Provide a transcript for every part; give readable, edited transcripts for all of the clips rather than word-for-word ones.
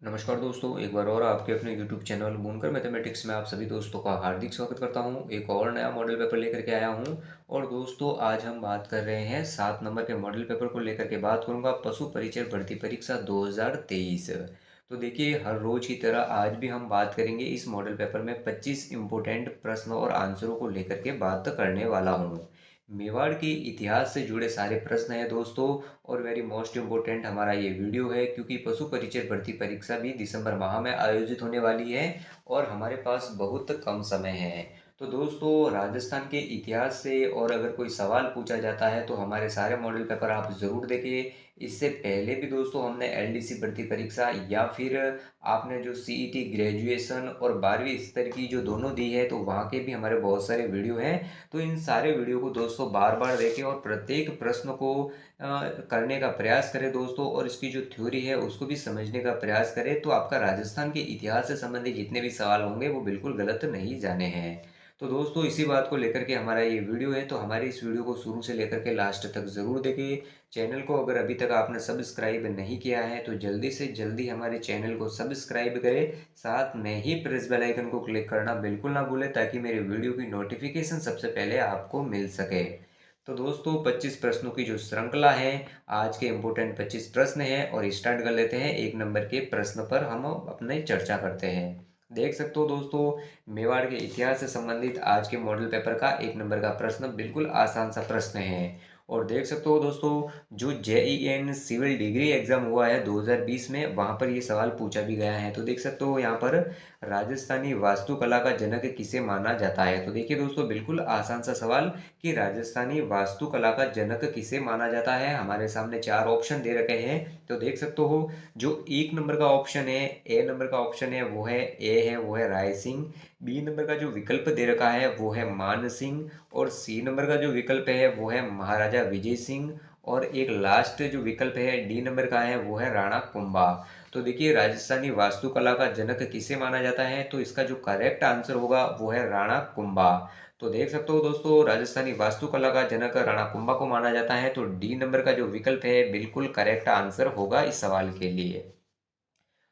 नमस्कार दोस्तों, एक बार और आपके अपने YouTube चैनल बुनकर मैथमेटिक्स में आप सभी दोस्तों का हार्दिक स्वागत करता हूं। एक और नया मॉडल पेपर लेकर के आया हूं। और दोस्तों आज हम बात कर रहे हैं 7 नंबर के मॉडल पेपर को लेकर के बात करूंगा पशु परिचय भर्ती परीक्षा 2023। तो देखिए, हर रोज की तरह आज भी हम बात करेंगे इस मॉडल पेपर में 25 इम्पोर्टेंट प्रश्नों और आंसरों को लेकर के बात करने वाला हूँ। मेवाड़ के इतिहास से जुड़े सारे प्रश्न हैं दोस्तों। और वेरी मोस्ट इम्पोर्टेंट हमारा ये वीडियो है, क्योंकि पशु परिचय भर्ती परीक्षा भी दिसंबर माह में आयोजित होने वाली है और हमारे पास बहुत कम समय है। तो दोस्तों, राजस्थान के इतिहास से और अगर कोई सवाल पूछा जाता है तो हमारे सारे मॉडल पेपर आप ज़रूर देखें। इससे पहले भी दोस्तों हमने एलडीसी भर्ती परीक्षा या फिर आपने जो सीईटी ग्रेजुएशन और 12वीं स्तर की जो दोनों दी है, तो वहाँ के भी हमारे बहुत सारे वीडियो हैं। तो इन सारे वीडियो को दोस्तों बार बार देखें और प्रत्येक प्रश्न को करने का प्रयास करें दोस्तों, और इसकी जो थ्योरी है उसको भी समझने का प्रयास करें, तो आपका राजस्थान के इतिहास से संबंधित जितने भी सवाल होंगे वो बिल्कुल गलत नहीं जाने हैं। तो दोस्तों, इसी बात को लेकर के हमारा ये वीडियो है, तो हमारे इस वीडियो को शुरू से लेकर के लास्ट तक ज़रूर देखें। चैनल को अगर अभी तक आपने सब्सक्राइब नहीं किया है तो जल्दी से जल्दी हमारे चैनल को सब्सक्राइब करें, साथ में ही प्रेस बेल आइकन को क्लिक करना बिल्कुल ना भूलें, ताकि मेरे वीडियो की नोटिफिकेशन सबसे पहले आपको मिल सके। तो दोस्तों, 25 प्रश्नों की जो श्रृंखला है, आज के इम्पोर्टेंट 25 प्रश्न हैं और स्टार्ट कर लेते हैं। 1 नंबर के प्रश्न पर हम अपने चर्चा करते हैं। देख सकते हो दोस्तों, मेवाड़ के इतिहास से संबंधित आज के मॉडल पेपर का 1 नंबर का प्रश्न बिल्कुल आसान सा प्रश्न है। और देख सकते हो दोस्तों, जो जेईएन सिविल डिग्री एग्जाम हुआ है 2020 में, वहां पर ये सवाल पूछा भी गया है। तो देख सकते हो यहाँ पर राजस्थानी वास्तुकला का जनक किसे माना जाता है। तो देखिए दोस्तों, बिल्कुल आसान सा सवाल कि राजस्थानी वास्तुकला का जनक किसे माना जाता है। हमारे सामने चार ऑप्शन दे रखे हैं। तो देख सकते हो, जो 1 नंबर का ऑप्शन है, ए नंबर का ऑप्शन है, वो है राय सिंह। बी नंबर का जो विकल्प दे रखा है वो है मान सिंह। और सी नंबर का जो विकल्प है वो है महाराजा विजय सिंह। और एक लास्ट जो विकल्प है डी नंबर का है वो है राणा कुंभा। तो देखिए, राजस्थानी वास्तुकला का जनक किसे माना जाता है, तो इसका जो करेक्ट आंसर होगा वो है राणा कुंभा। तो देख सकते हो दोस्तों, राजस्थानी वास्तुकला का जनक राणा कुंभा को माना जाता है। तो डी नंबर का जो विकल्प है बिल्कुल करेक्ट आंसर होगा इस सवाल के लिए।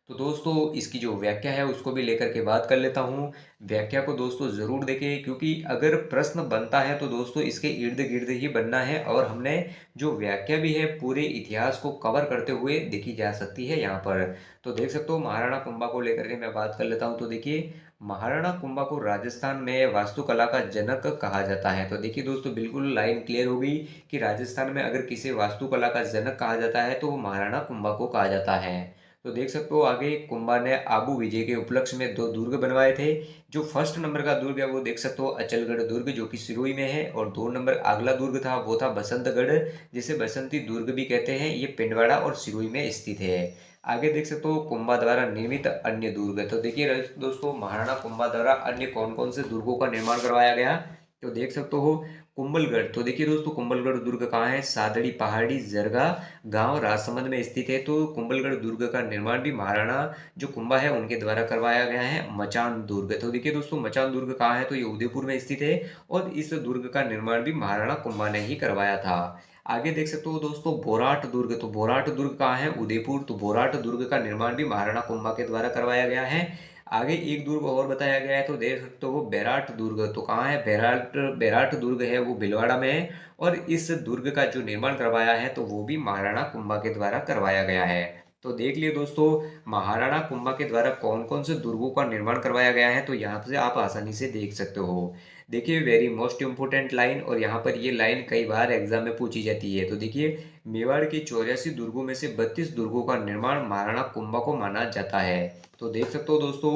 तो दोस्तों, इसकी जो व्याख्या है उसको भी लेकर के बात कर लेता हूँ। व्याख्या को दोस्तों ज़रूर देखें, क्योंकि अगर प्रश्न बनता है तो दोस्तों इसके इर्द गिर्द ही बनना है, और हमने जो व्याख्या भी है पूरे इतिहास को कवर करते हुए देखी जा सकती है यहाँ पर। तो देख सकते हो, महाराणा कुंभा को लेकर के मैं बात कर लेता हूँ। तो देखिए, महाराणा कुंभा को राजस्थान में वास्तुकला का जनक कहा जाता है। तो देखिए दोस्तों, बिल्कुल लाइन क्लियर हो गई कि राजस्थान में अगर किसी वास्तुकला का जनक कहा जाता है तो वो महाराणा कुंभा को कहा जाता है। तो देख सकते हो, आगे कुंभा ने आबू विजय के उपलक्ष्य में दो दुर्ग बनवाए थे। जो फर्स्ट नंबर का दुर्ग है वो देख सकते हो अचलगढ़ दुर्ग, जो कि सिरोही में है। और 2 नंबर अगला दुर्ग था वो था बसंतगढ़, जिसे बसंती दुर्ग भी कहते हैं। ये पिंडवाड़ा और सिरोही में स्थित है। आगे देख सकते हो, कुंभा द्वारा निर्मित अन्य दुर्ग। तो देखिए दोस्तों, महाराणा कुंभा द्वारा अन्य कौन कौन से दुर्गों का निर्माण करवाया गया, तो देख सकते हो कुंभलगढ़। तो देखिए दोस्तों, कुंभलगढ़ दुर्ग कहाँ है, सादड़ी पहाड़ी जरगा गांव राजसमंद में स्थित है। तो कुंभलगढ़ दुर्ग का निर्माण भी महाराणा जो कुंभा है उनके द्वारा करवाया गया है। मचान दुर्ग, तो देखिए दोस्तों, मचान दुर्ग कहाँ है, तो ये उदयपुर में स्थित है। और इस दुर्ग का निर्माण भी महाराणा कुंभा ने ही करवाया था। आगे देख सकते हो दोस्तों, बोराट दुर्ग। तो बोराट दुर्ग कहाँ है, उदयपुर। तो बोराट दुर्ग का निर्माण भी महाराणा कुंभा के द्वारा करवाया गया है। आगे एक दुर्ग और बताया गया है, तो देख सकते हो बैराट दुर्ग। तो कहाँ है, बैराट बैराट दुर्ग है वो भीलवाड़ा में है। और इस दुर्ग का जो निर्माण करवाया है तो वो भी महाराणा कुंभा के द्वारा करवाया गया है। तो देख लिए दोस्तों, महाराणा कुंभा के द्वारा कौन कौन से दुर्गों का निर्माण करवाया गया है, तो यहाँ से आप आसानी से देख सकते हो। देखिए, वेरी मोस्ट इंपोर्टेंट लाइन, और यहाँ पर ये लाइन कई बार एग्जाम में पूछी जाती है। तो देखिए, मेवाड़ के 84 दुर्गों में से 32 दुर्गों का निर्माण महाराणा कुंभा को माना जाता है। तो देख सकते हो दोस्तों,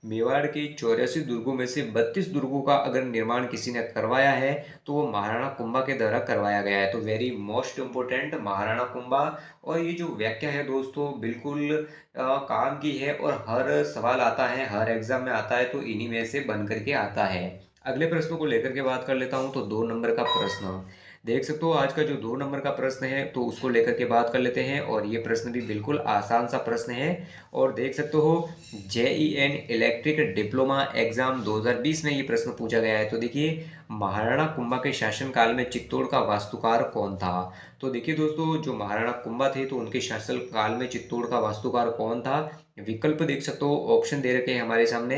मेवाड़ के 84 दुर्गों में से 32 दुर्गों का अगर निर्माण किसी ने करवाया है तो वो महाराणा कुंभा के द्वारा करवाया गया है। तो very most important Maharana Kumbha. और ये जो व्याख्या है दोस्तों बिल्कुल काम की है, और हर सवाल आता है, हर एग्जाम में आता है, तो इन्हीं में से बन करके आता है। अगले प्रश्न को लेकर के बात कर लेता हूँ। तो 2 नंबर का प्रश्न, देख सकते हो आज का जो 2 नंबर का प्रश्न है तो उसको लेकर के बात कर लेते हैं, और ये प्रश्न भी बिल्कुल आसान सा प्रश्न है। और देख सकते हो JEN इलेक्ट्रिक डिप्लोमा एग्जाम 2020 में ये प्रश्न पूछा गया है। तो देखिए, महाराणा कुंभा के शासनकाल में चित्तौड़ का वास्तुकार कौन था? तो देखिए दोस्तों, जो महाराणा कुंभा थे तो उनके शासनकाल में चित्तौड़ का वास्तुकार कौन था? विकल्प देख सकते हो, ऑप्शन दे रखे हैं हमारे सामने।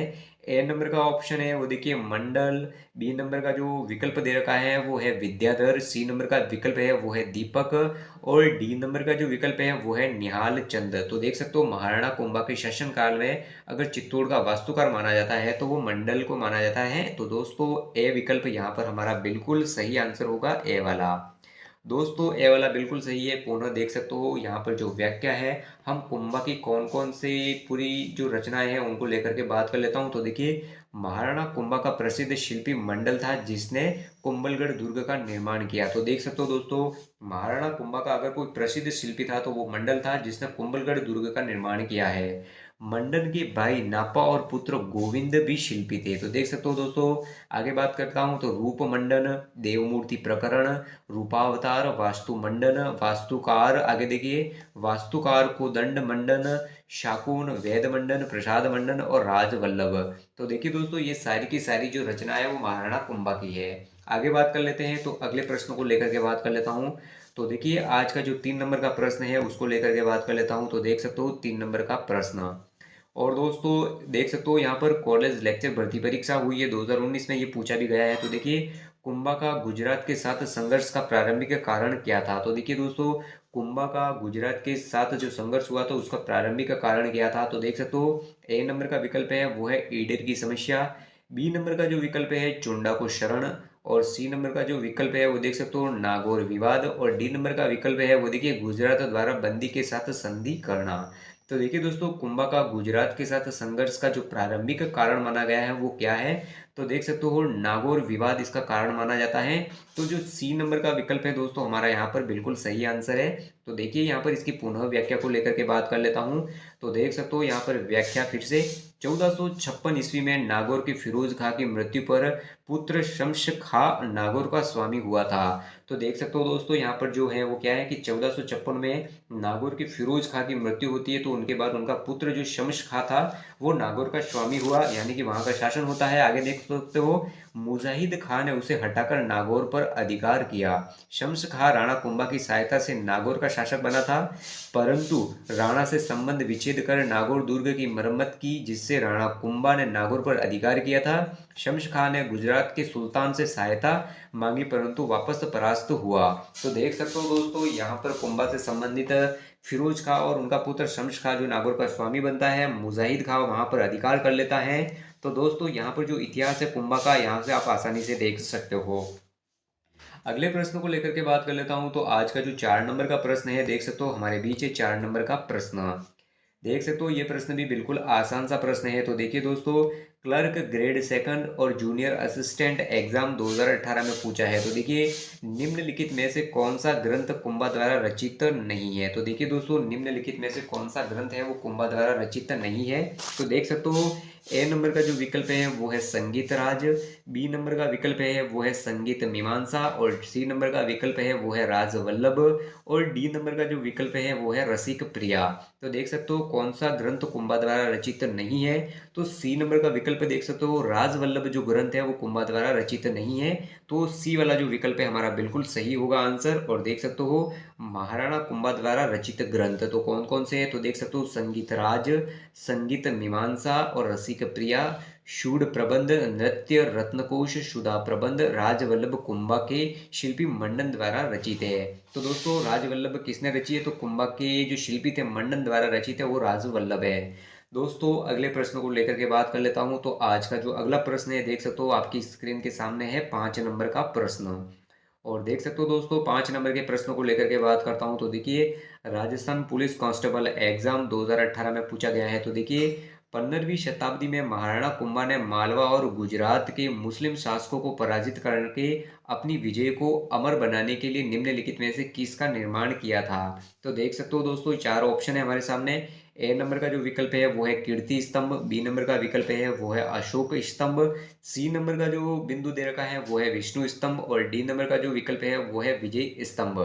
ए नंबर का ऑप्शन है वो देखिए मंडल, बी नंबर का जो विकल्प दे रखा है वो है विद्याधर, सी नंबर का विकल्प है वो है दीपक, और डी नंबर का जो विकल्प है वो है निहाल चंद। तो देख सकते हो महाराणा कुंभा के शासन काल में अगर चित्तौड़ का वास्तुकार माना जाता है तो वो मंडल को माना जाता है। तो दोस्तों ए विकल्प यहाँ पर हमारा बिल्कुल सही आंसर होगा, ए वाला। दोस्तों ए वाला बिल्कुल सही है। पुनः देख सकते हो यहाँ पर जो व्याख्या है, हम कुंभा की कौन कौन से पूरी जो रचनाएं हैं उनको लेकर के बात कर लेता हूँ। तो देखिए, महाराणा कुंभा का प्रसिद्ध शिल्पी मंडल था जिसने कुंभलगढ़ दुर्ग का निर्माण किया। तो देख सकते हो दोस्तों, महाराणा कुंभा का अगर कोई प्रसिद्ध शिल्पी था तो वो मंडल था जिसने कुंभलगढ़ दुर्ग का निर्माण किया है। मंडन के भाई नापा और पुत्र गोविंद भी शिल्पी थे। तो देख सकते हो दोस्तों, आगे बात करता हूँ तो रूप मंडन, देवमूर्ति प्रकरण, रूपावतार, वास्तु मंडन, वास्तुकार, आगे देखिए वास्तुकार को दंड मंडन, शाकुन, वेद मंडन, प्रसाद मंडन और राजवल्लभ। तो देखिए दोस्तों, ये सारी की सारी जो रचना है वो महाराणा कुंभा की है। आगे बात कर लेते हैं, तो अगले प्रश्न को लेकर के बात कर लेता हूँ। तो देखिए, आज का जो 3 नंबर का प्रश्न है उसको लेकर के बात कर लेता हूँ। तो देख सकते हो 3 नंबर का प्रश्न। और दोस्तों देख सकते हो यहाँ पर कॉलेज लेक्चर भर्ती परीक्षा हुई है 2019 में, ये पूछा भी गया है। तो देखिए, कुंभा का गुजरात के साथ संघर्ष का प्रारंभिक कारण क्या था? तो देखिए दोस्तों, कुंभा का गुजरात के साथ जो संघर्ष हुआ था उसका प्रारंभिक कारण क्या था? तो देख सकते हो ए नंबर का विकल्प है वो है ईडर की समस्या, बी नंबर का जो विकल्प है चुंडा को शरण, और सी नंबर का जो विकल्प है वो देख सकते हो नागौर विवाद, और डी नंबर का विकल्प है वो देखिए गुजरात द्वारा बंदी के साथ संधि करना। तो देखिए दोस्तों, कुंभा का गुजरात के साथ संघर्ष का जो प्रारंभिक कारण माना गया है वो क्या है? तो देख सकते हो नागौर विवाद इसका कारण माना जाता है। तो जो सी नंबर का विकल्प है दोस्तों हमारा यहाँ पर बिल्कुल सही आंसर है। तो देखिए, यहाँ पर इसकी पुनः व्याख्या को लेकर के बात कर लेता हूँ। तो देख सकते हो यहाँ पर व्याख्या फिर से, 1456 ईस्वी में नागौर के फिरोज खां की मृत्यु पर पुत्र शम्स खां नागौर का स्वामी हुआ था। तो देख सकते हो दोस्तों, यहाँ पर जो है वो क्या है कि 1456 में नागौर के फिरोज खां की मृत्यु होती है, तो उनके बाद उनका पुत्र जो शम्स खां था वो नागौर का स्वामी हुआ, यानी कि वहां का शासन होता है। आगे देख सकते हो, मुजाहिद खान ने उसे हटाकर नागौर पर अधिकार किया। शम्स खां राणा कुंभा की सहायता से नागौर का शासक बना था, परंतु राणा से संबंध विच्छेद कर नागौर दुर्ग की मरम्मत की, जिससे राणा कुंभा ने नागौर पर अधिकार किया था। शम्स खां ने गुजरात के सुल्तान से सहायता मांगी परंतु वापस परास्त हुआ। तो देख सकते हो दोस्तों, यहाँ पर कुंभा से संबंधित फिरोज खां और उनका पुत्र शम्स खां जो नागौर का स्वामी बनता है, मुजाहिद खां वहां पर अधिकार कर लेता है। तो दोस्तों, यहाँ पर जो इतिहास है कुंभा का, यहाँ से आप आसानी से देख सकते हो। अगले प्रश्न को लेकर के बात कर लेता हूं। तो आज का जो 4 नंबर का प्रश्न है देख सकते हो हमारे बीच है 4 नंबर का प्रश्न। देख सकते हो ये प्रश्न भी बिल्कुल आसान सा प्रश्न है। तो देखिए दोस्तों, क्लर्क ग्रेड सेकंड और जूनियर असिस्टेंट एग्जाम 2018 में पूछा है। तो देखिए, निम्नलिखित में से कौन सा ग्रंथ कुंभा द्वारा रचित नहीं है? तो देखिए दोस्तों, निम्नलिखित में से कौन सा ग्रंथ है वो कुंभा द्वारा रचित नहीं है? तो देख सकते हो, ए नंबर का जो विकल्प है वो है संगीत राज, बी नंबर का विकल्प है वो है संगीत मीमांसा, और सी नंबर का विकल्प है वो है राजवल्लभ, और डी नंबर का जो विकल्प है वो है रसिक प्रिया। तो देख सकते हो कौन सा ग्रंथ कुंभा द्वारा रचित नहीं है? तो सी नंबर का विकल्प देख सकते हो राजवल्लभ जो ग्रंथ है वो कुंभा द्वारा रचित नहीं है। तो सी वाला जो विकल्प है हमारा बिल्कुल सही होगा आंसर। और देख सकते हो महाराणा कुंभा द्वारा रचित ग्रंथ तो कौन कौन से है? तो देख सकते हो संगीत राज, संगीत मीमांसा और रसिक प्रिया, शूड प्रबंध, नृत्य रत्नकोश, सुधा प्रबंध, राजवल्लभ कुंभा के शिल्पी मंडन द्वारा रचित है। तो दोस्तों, राजवल्लभ किसने रची है? तो कुंभा के जो शिल्पी थे मंडन द्वारा रचित है वो राजवल्लभ है। दोस्तों, अगले प्रश्न को लेकर के बात कर लेता हूं। तो आज का जो अगला प्रश्न है देख सकते हो आपकी स्क्रीन के सामने है 5 नंबर का प्रश्न। और देख सकते हो दोस्तों, 5 नंबर के प्रश्न को लेकर के बात करता हूं। तो देखिए, राजस्थान पुलिस कांस्टेबल एग्जाम 2018 में पूछा गया है। तो देखिए, 15वीं शताब्दी में महाराणा कुंभा ने मालवा और गुजरात के मुस्लिम शासकों को पराजित करके अपनी विजय को अमर बनाने के लिए निम्नलिखित में से किसका निर्माण किया था? तो देख सकते हो दोस्तों, 4 ऑप्शन है हमारे सामने। ए नंबर का जो विकल्प है वो है कीर्ति स्तंभ, बी नंबर का विकल्प है वो है अशोक स्तंभ, सी नंबर का जो बिंदु दे रखा है वो है विष्णु स्तंभ और डी नंबर का जो विकल्प है वो है विजय स्तंभ।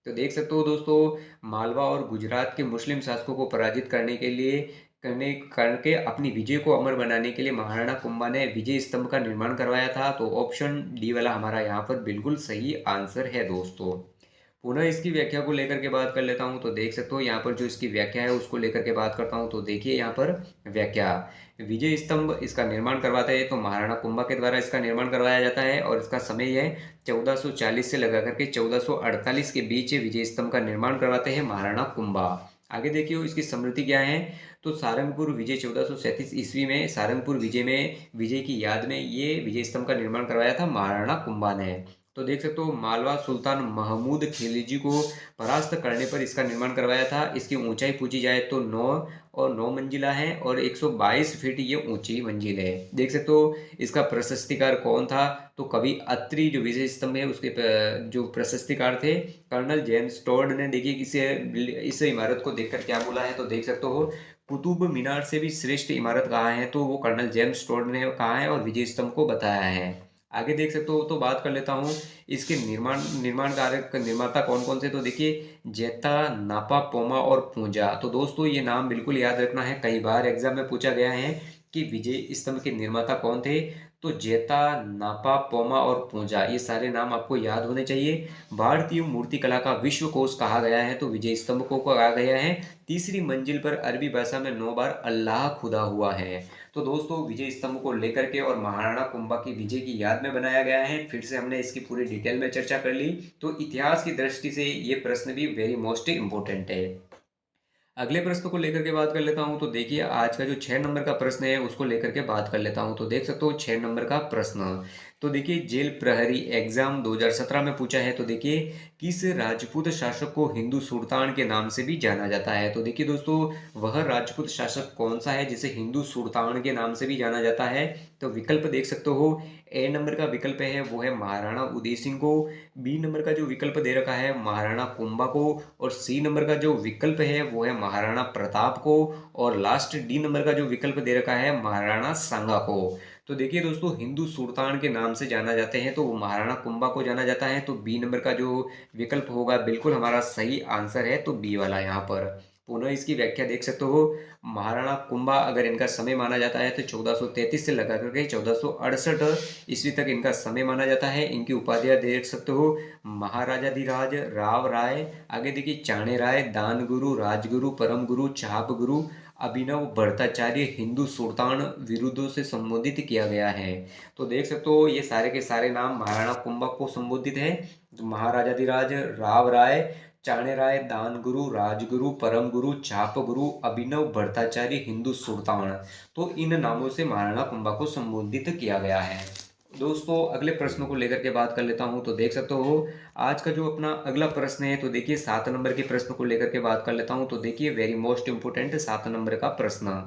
तो देख सकते हो दोस्तों, मालवा और गुजरात के मुस्लिम शासकों को पराजित करने के लिए करने करके अपनी विजय को अमर बनाने के लिए महाराणा कुंभा ने विजय स्तंभ का निर्माण करवाया था। तो ऑप्शन डी वाला हमारा यहाँ पर बिल्कुल सही आंसर है दोस्तों। पुनः इसकी व्याख्या को लेकर के बात कर लेता हूँ। तो देख सकते हो यहाँ पर जो इसकी व्याख्या है उसको लेकर के बात करता हूँ। तो देखिए यहाँ पर व्याख्या, विजय स्तंभ इसका निर्माण करवाते हैं तो महाराणा कुंभा के द्वारा इसका निर्माण करवाया जाता है और इसका समय है 1440 से लगा करके 1448 के बीच विजय स्तंभ का निर्माण करवाते हैं महाराणा कुंभा। आगे देखिए इसकी स्मृति क्या है। तो सारंगपुर विजय 1437 ईस्वी में सारंगपुर विजय की याद में ये विजय स्तंभ का निर्माण करवाया था महाराणा कुंभा ने। तो देख सकते हो मालवा सुल्तान महमूद खिलजी को परास्त करने पर इसका निर्माण करवाया था। इसकी ऊंचाई पूछी जाए तो 9 मंजिला है और 122 फीट ये ऊंची मंजिल है। देख सकते हो इसका प्रशस्तिकार कौन था। तो कवि अत्रि जो विजय स्तंभ है उसके जो प्रशस्तिकार थे कर्नल जेम्स टॉड ने, देखिए इस इमारत को देखकर क्या बोला है। तो देख सकते हो कुतुब मीनार से भी श्रेष्ठ इमारत कहा है तो वो कर्नल जेम्स टॉड ने कहा है और विजय स्तंभ को बताया है। आगे देख सकते हो। तो बात कर लेता हूँ इसके निर्माण कार्य निर्माता कौन कौन से। तो देखिए जेता, नापा, पोमा और पूंजा। तो दोस्तों ये नाम बिल्कुल याद रखना है, कई बार एग्जाम में पूछा गया है कि विजय स्तंभ के निर्माता कौन थे। तो जेता, नापा, पोमा और पूंजा ये सारे नाम आपको याद होने चाहिए। भारतीय मूर्तिकला का विश्व कोश कहा गया है तो विजय स्तंभ को कहा गया है। तीसरी मंजिल पर अरबी भाषा में 9 बार अल्लाह खुदा हुआ है। तो दोस्तों विजय स्तंभ को लेकर के और महाराणा कुंभा की विजय की याद में बनाया गया है। फिर से हमने इसकी पूरी डिटेल में चर्चा कर ली। तो इतिहास की दृष्टि से ये प्रश्न भी वेरी मोस्ट इंपोर्टेंट है। अगले प्रश्न को लेकर के बात कर लेता हूं। तो देखिए आज का जो 6 नंबर का प्रश्न है उसको लेकर के बात कर लेता हूं। तो देख सकते हो 6 नंबर का प्रश्न। तो देखिए जेल प्रहरी एग्जाम 2017 में पूछा है। तो देखिए किस राजपूत शासक को हिंदू सुल्तान के नाम से भी जाना जाता है। तो देखिए दोस्तों वह राजपूत शासक कौन सा है जिसे हिंदू सुल्तान के नाम से भी जाना जाता है। तो विकल्प देख सकते हो, ए नंबर का विकल्प है वो है महाराणा उदय सिंह को, बी नंबर का जो विकल्प दे रखा है महाराणा कुंभा को और सी नंबर का जो विकल्प है वो है महाराणा प्रताप को और लास्ट डी नंबर का जो विकल्प दे रखा है महाराणा सांगा को। तो देखिए दोस्तों हिंदू सुल्तान के नाम से जाना जाते हैं तो वो महाराणा कुंभा को जाना जाता है। तो बी नंबर का जो विकल्प होगा बिल्कुल हमारा सही आंसर है। तो बी वाला यहाँ पर पुनः इसकी व्याख्या देख सकते हो। महाराणा कुंभा अगर इनका समय माना जाता है तो 1433 से लगा करके 1468 ईस्वी तक इनका समय माना जाता है। इनकी उपाधियां देख सकते हो, महाराजाधिराज, राव राय, आगे देखिए चाणे राय, दान गुरु, राजगुरु, परम गुरु, चाप गुरु, अभिनव भट्टाचार्य, हिंदू सुल्तान विरुद्धों से संबोधित किया गया है। तो देख सकते हो ये सारे के सारे नाम महाराणा कुंभा को संबोधित है। तो महाराजाधिराज, राव राय, चाणे राय, दान गुरु, राजगुरु, परम गुरु, चाप गुरु, अभिनव भट्टाचार्य, हिंदू सुल्तान, तो इन नामों से महाराणा कुंभा को संबोधित किया गया है। दोस्तों अगले प्रश्नों को लेकर के बात कर लेता हूं। तो देख सकते हो आज का जो अपना अगला प्रश्न है तो देखिए 7 नंबर के प्रश्न को लेकर के बात कर लेता हूं। तो देखिए वेरी मोस्ट इंपोर्टेंट 7 नंबर का प्रश्न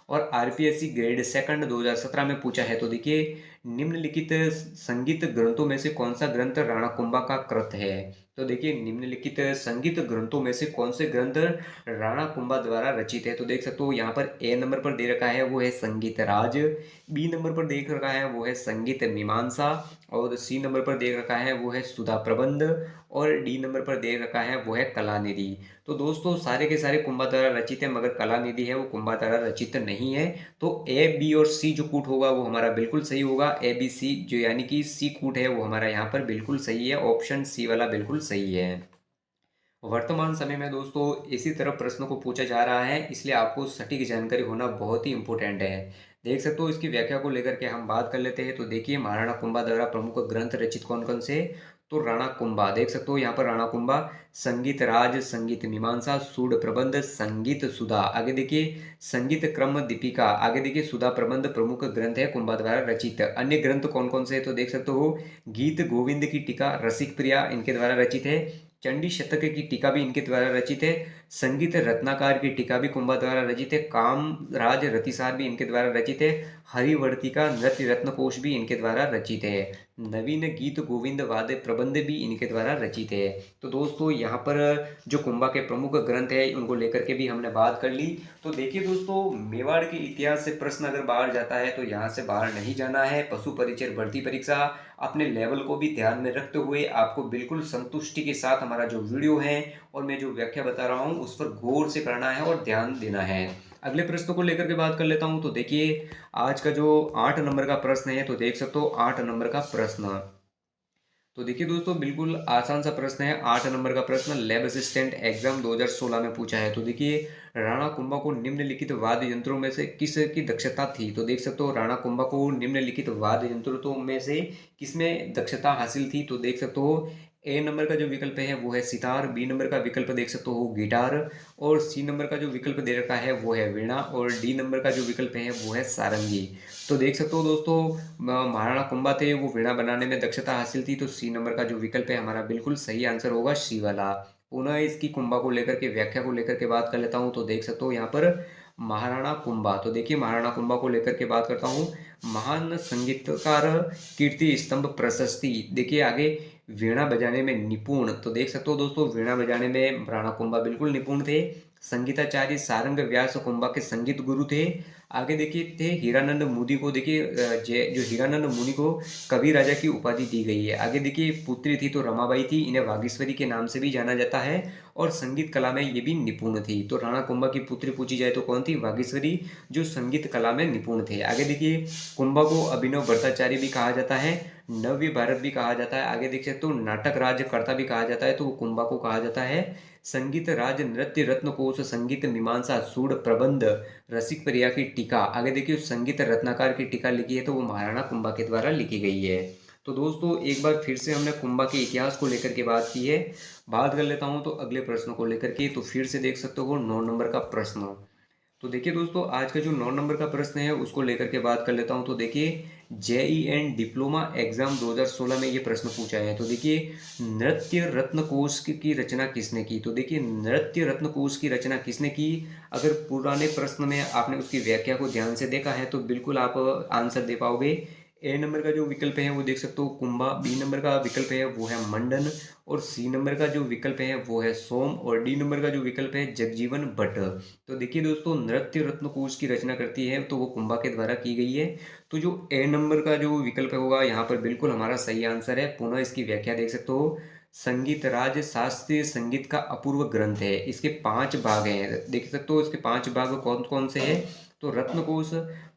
और आरपीएससी ग्रेड सेकंड 2017 में पूछा है। तो देखिए निम्नलिखित संगीत ग्रंथों में से कौन सा ग्रंथ राणा कुंभा का कृत है। तो देखिए निम्नलिखित संगीत ग्रंथों में से कौन से ग्रंथ राणा कुंभा द्वारा रचित है। तो देख सकते हो यहाँ पर ए नंबर पर दे रखा है वो है संगीत राज, बी नंबर पर देख रखा है वो है संगीत मीमांसा और सी नंबर पर देख रखा है वो है सुधा प्रबंध और डी नंबर पर देख रखा है वो है कलानिधि। तो दोस्तों सारे के सारे कुंभा द्वारा रचित है मगर कलानिधि है वो कुंभा द्वारा रचित नहीं है। तो ए बी और सी जो कूट होगा वो हमारा बिल्कुल सही होगा। ए बी सी जो यानी कि सी कूट है वो हमारा यहाँ पर बिल्कुल सही है। ऑप्शन सी वाला बिल्कुल सही है। वर्तमान समय में दोस्तों इसी तरह प्रश्नों को पूछा जा रहा है इसलिए आपको सटीक जानकारी होना बहुत ही इंपॉर्टेंट है। देख सकते हो इसकी व्याख्या को लेकर के हम बात कर लेते हैं। तो देखिए महाराणा कुंभा द्वारा प्रमुख ग्रंथ रचित कौन कौन से। तो राणा कुंभा देख सकते हो यहाँ पर राणा कुंभा संगीत राज, संगीत मीमांसा, सूड प्रबंध, संगीत सुधा, आगे देखिए संगीत क्रम दीपिका, आगे देखिए सुधा प्रबंध प्रमुख ग्रंथ है कुंभा द्वारा रचित। अन्य ग्रंथ कौन कौन से है तो देख सकते हो गीत गोविंद की टीका, रसिक प्रिया इनके द्वारा रचित है। चंडी शतक की टीका भी इनके द्वारा रचित है। संगीत रत्नाकर की टीका भी कुंभा द्वारा रचित है। कामराज रतिसार भी इनके द्वारा रचित है। हरिवर्ती का नृत्य रत्न कोश भी इनके द्वारा रचित है। नवीन गीत गोविंद वाद्य प्रबंध भी इनके द्वारा रचित है। तो दोस्तों यहाँ पर जो कुंभा के प्रमुख ग्रंथ है उनको लेकर के भी हमने बात कर ली। तो देखिए दोस्तों, मेवाड़ के इतिहास से प्रश्न अगर बाहर जाता है तो यहाँ से बाहर नहीं जाना है। पशु परिचय भर्ती परीक्षा अपने लेवल को भी ध्यान में रखते हुए आपको बिल्कुल संतुष्टि के साथ हमारा जो वीडियो है और मैं जो व्याख्या बता रहा हूँ उस पर गौर से करना है और ध्यान देना है। अगले प्रश्न को लेकर के बात कर लेता हूँ। तो देखिए, आज का जो 8 नंबर का प्रश्न है, तो देख सकते हो 8 नंबर का प्रश्न। तो देखिए दोस्तों, बिल्कुल आसान सा प्रश्न है। 8 नंबर का प्रश्न लैब असिस्टेंट एग्जाम 2016 में पूछा है। तो देखिए, राणा कुंभा को निम्नलिखित वाद्य यंत्रों में से किस की दक्षता थी? तो देख सकते हो राणा कुंभा को निम्नलिखित वाद्य यंत्रों में से किसमें दक्षता हासिल थी? तो देख सकते हो ए नंबर का जो विकल्प है वो है सितार, बी नंबर का विकल्प देख सकते हो गिटार, और सी नंबर का जो विकल्प दे रखा है वो है वीणा, और डी नंबर का जो विकल्प है वो है सारंगी। तो देख सकते हो दोस्तों, महाराणा कुंभा थे वो वीणा बनाने में दक्षता हासिल थी। तो सी नंबर का जो विकल्प है हमारा बिल्कुल सही आंसर होगा, सी वाला। पुनः इसकी कुंभा को लेकर के व्याख्या को लेकर के बात कर लेता हूँ। तो देख सकते हो यहाँ पर महाराणा कुंभा, तो देखिए महाराणा कुंभा को लेकर के बात करता हूँ। महान संगीतकार, कीर्ति स्तंभ प्रशस्ति। देखिए आगे, वीणा बजाने में निपुण। तो देख सकते हो दोस्तों, वीणा बजाने में राणा कुंभा बिल्कुल निपुण थे। संगीताचार्य सारंग व्यास कुंभा के संगीत गुरु थे। आगे देखिए थे हीरानंद मुनि को, देखिए जो हीरानंद मुनि को कवि राजा की उपाधि दी गई है। आगे देखिए पुत्री थी तो रमाबाई थी, इन्हें वागीश्वरी के नाम से भी जाना जाता है, और संगीत कला में ये भी निपुण थी। तो राणा कुंभा की पुत्री पूछी जाए तो कौन थी? वागीश्वरी, जो संगीत कला में निपुण थे। आगे देखिए, कुंभा को अभिनव भट्टाचार्य भी कहा जाता है, नव्य भारत भी कहा जाता है। आगे देख सकते हो नाटक राजकर्ता भी कहा जाता है, तो कुंभा को कहा जाता है संगीत राज नृत्य रत्न कोश संगीत मीमांसा सूढ़ प्रबंध रसिक प्रिया की टीका। आगे देखिए संगीत रत्नाकर की टीका लिखी है तो वो महाराणा कुंभा के द्वारा लिखी गई है। तो दोस्तों एक बार फिर से हमने कुंभा के इतिहास को लेकर के बात की है। बात कर लेता हूँ तो अगले प्रश्न को लेकर के, तो फिर से देख सकते हो 9 नंबर का प्रश्न। तो देखिए दोस्तों, आज का जो 9 नंबर का प्रश्न है उसको लेकर के बात कर लेता हूँ। तो देखिए, JEN डिप्लोमा एग्जाम 2016 में ये प्रश्न पूछा है। तो देखिए, नृत्य रत्न कोश की रचना किसने की? तो देखिए, नृत्य रत्न कोश की रचना किसने की? अगर पुराने प्रश्न में आपने उसकी व्याख्या को ध्यान से देखा है तो बिल्कुल आप आंसर दे पाओगे। ए नंबर का जो विकल्प है वो देख सकते हो कुंभा, बी नंबर का विकल्प है वो है मंडन, और सी नंबर का जो विकल्प है वो है सोम, और डी नंबर का जो विकल्प है जगजीवन भट्ट। तो देखिए दोस्तों, नृत्य रत्न कोश की रचना करती है तो वो कुंभा के द्वारा की गई है। तो जो ए नंबर का जो विकल्प होगा यहाँ पर बिल्कुल हमारा सही आंसर है। पुनः इसकी व्याख्या देख सकते हो, संगीत राज शास्त्रीय संगीत का अपूर्व ग्रंथ है। इसके 5 भाग हैं, देख सकते हो इसके 5 भाग कौन कौन से हैं? तो रत्नकोश,